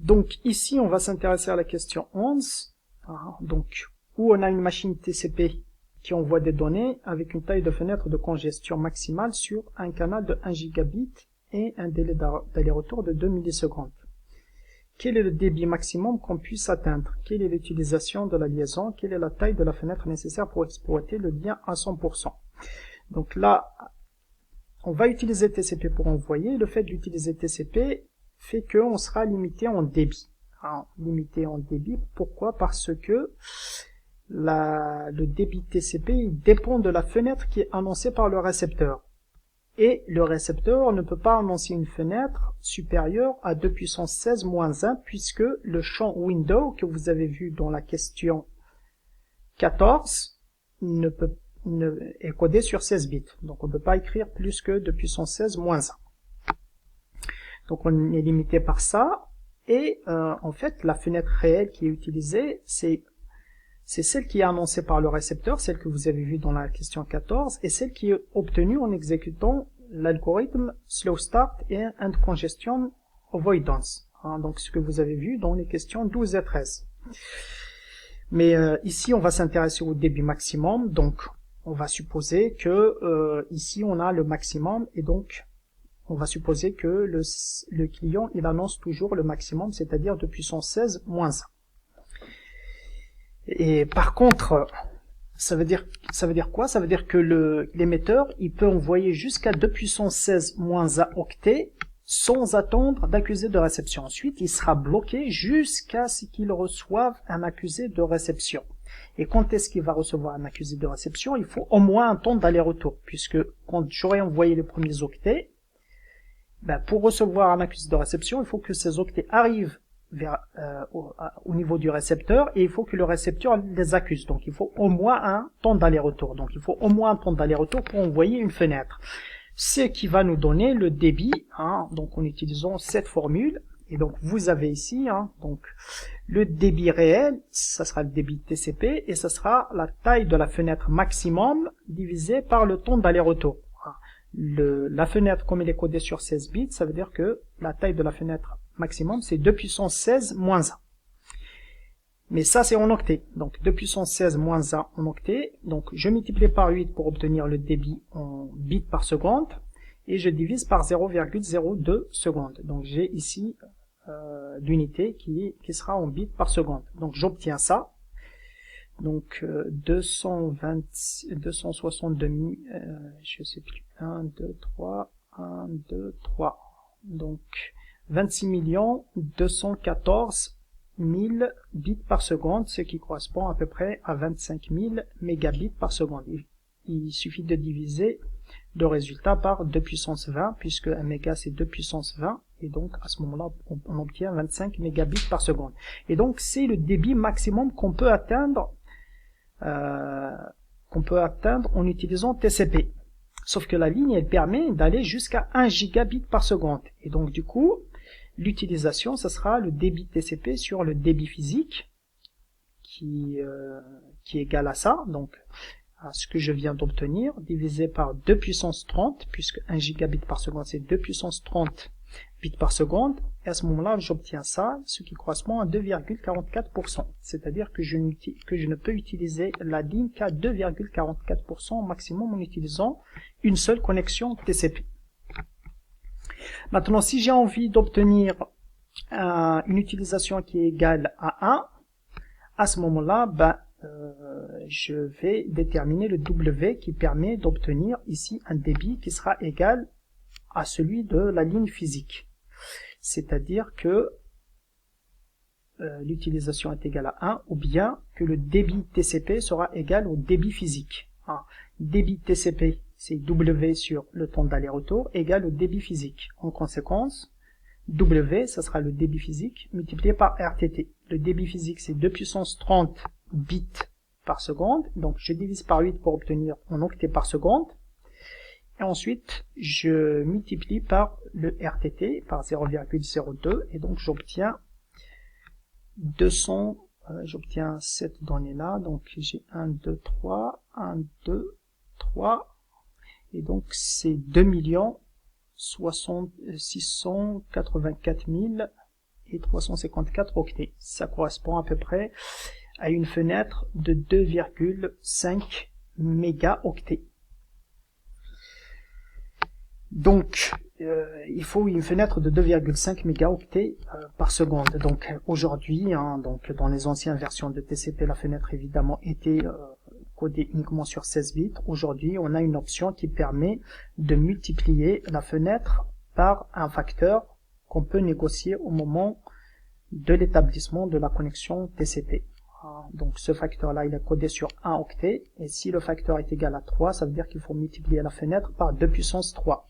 Donc ici, on va s'intéresser à la question 11, donc où on a une machine TCP qui envoie des données avec une taille de fenêtre de congestion maximale sur un canal de 1 gigabit et un délai d'aller-retour de 2 millisecondes. Quel est le débit maximum qu'on puisse atteindre? Quelle est l'utilisation de la liaison? Quelle est la taille de la fenêtre nécessaire pour exploiter le lien à 100%? Donc là, on va utiliser TCP pour envoyer. Le fait d'utiliser TCP fait qu'on sera limité en débit. Limité en débit, pourquoi? Parce que le débit TCP il dépend de la fenêtre qui est annoncée par le récepteur. Et le récepteur ne peut pas annoncer une fenêtre supérieure à 2 puissance 16 moins 1 puisque le champ window que vous avez vu dans la question 14 est codé sur 16 bits. Donc on ne peut pas écrire plus que 2 puissance 16 moins 1. Donc on est limité par ça. Et en fait, la fenêtre réelle qui est utilisée, c'est celle qui est annoncée par le récepteur, celle que vous avez vue dans la question 14, et celle qui est obtenue en exécutant l'algorithme Slow Start et End Congestion Avoidance. Donc ce que vous avez vu dans les questions 12 et 13. Mais ici, on va s'intéresser au débit maximum. Donc on va supposer que ici, on a le maximum, et donc on va supposer que le client, il annonce toujours le maximum, c'est-à-dire de puissance 16 moins 1. Et par contre, ça veut dire quoi? Ça veut dire que l'émetteur, il peut envoyer jusqu'à 2 puissance 16 moins 1 octets sans attendre d'accusé de réception. Ensuite, il sera bloqué jusqu'à ce qu'il reçoive un accusé de réception. Et quand est-ce qu'il va recevoir un accusé de réception? Il faut au moins un temps d'aller-retour, puisque quand j'aurai envoyé les premiers octets, pour recevoir un accusé de réception, il faut que ces octets arrivent au niveau du récepteur, et il faut que le récepteur les accuse. Donc il faut au moins un temps d'aller-retour. Donc il faut au moins un temps d'aller-retour pour envoyer une fenêtre. Ce qui va nous donner le débit, donc en utilisant cette formule. Et donc vous avez ici, donc le débit réel, ça sera le débit TCP, et ça sera la taille de la fenêtre maximum divisée par le temps d'aller-retour. La fenêtre, comme elle est codée sur 16 bits, ça veut dire que la taille de la fenêtre maximum, c'est 2 puissance 16 moins 1. Mais ça, c'est en octets. Donc 2 puissance 16 moins 1 en octets. Donc je multiplie par 8 pour obtenir le débit en bits par seconde. Et je divise par 0,02 secondes. Donc j'ai ici l'unité qui sera en bits par seconde. Donc j'obtiens ça. Donc 262 000, je sais plus, 1, 2, 3, 1, 2, 3. Donc 26 214 000 bits par seconde, ce qui correspond à peu près à 25 000 mégabits par seconde. Il suffit de diviser le résultat par 2 puissance 20, puisque 1 méga c'est 2 puissance 20, et donc à ce moment-là on obtient 25 mégabits par seconde. Et donc c'est le débit maximum qu'on peut atteindre en utilisant TCP. Sauf que la ligne, elle permet d'aller jusqu'à 1 gigabit par seconde. Et donc du coup, l'utilisation, ça sera le débit TCP sur le débit physique qui est égal à ça, donc à ce que je viens d'obtenir, divisé par 2 puissance 30, puisque 1 gigabit par seconde, c'est 2 puissance 30 bits par seconde, et à ce moment-là, j'obtiens ça, ce qui correspond à 2,44%. C'est-à-dire que je ne peux utiliser la ligne qu'à 2,44% au maximum en utilisant une seule connexion TCP. Maintenant, si j'ai envie d'obtenir une utilisation qui est égale à 1, à ce moment-là, je vais déterminer le W qui permet d'obtenir ici un débit qui sera égal à celui de la ligne physique. C'est-à-dire que l'utilisation est égale à 1, ou bien que le débit TCP sera égal au débit physique. Débit TCP, c'est W sur le temps d'aller-retour, égal au débit physique. En conséquence, W, ça sera le débit physique, multiplié par RTT. Le débit physique, c'est 2 puissance 30 bits par seconde, donc je divise par 8 pour obtenir en octets par seconde. Et ensuite, je multiplie par le RTT, par 0,02, et donc j'obtiens 200, j'obtiens cette donnée-là, donc j'ai 1, 2, 3, 1, 2, 3, et donc c'est 2 684 000 et 354 octets. Ça correspond à peu près à une fenêtre de 2,5 mégaoctets. Donc, il faut une fenêtre de 2,5 mégaoctets par seconde. Donc aujourd'hui, donc dans les anciennes versions de TCP, la fenêtre évidemment était codée uniquement sur 16 bits. Aujourd'hui, on a une option qui permet de multiplier la fenêtre par un facteur qu'on peut négocier au moment de l'établissement de la connexion TCP. Donc ce facteur-là, il est codé sur 1 octet, et si le facteur est égal à 3, ça veut dire qu'il faut multiplier la fenêtre par 2 puissance 3.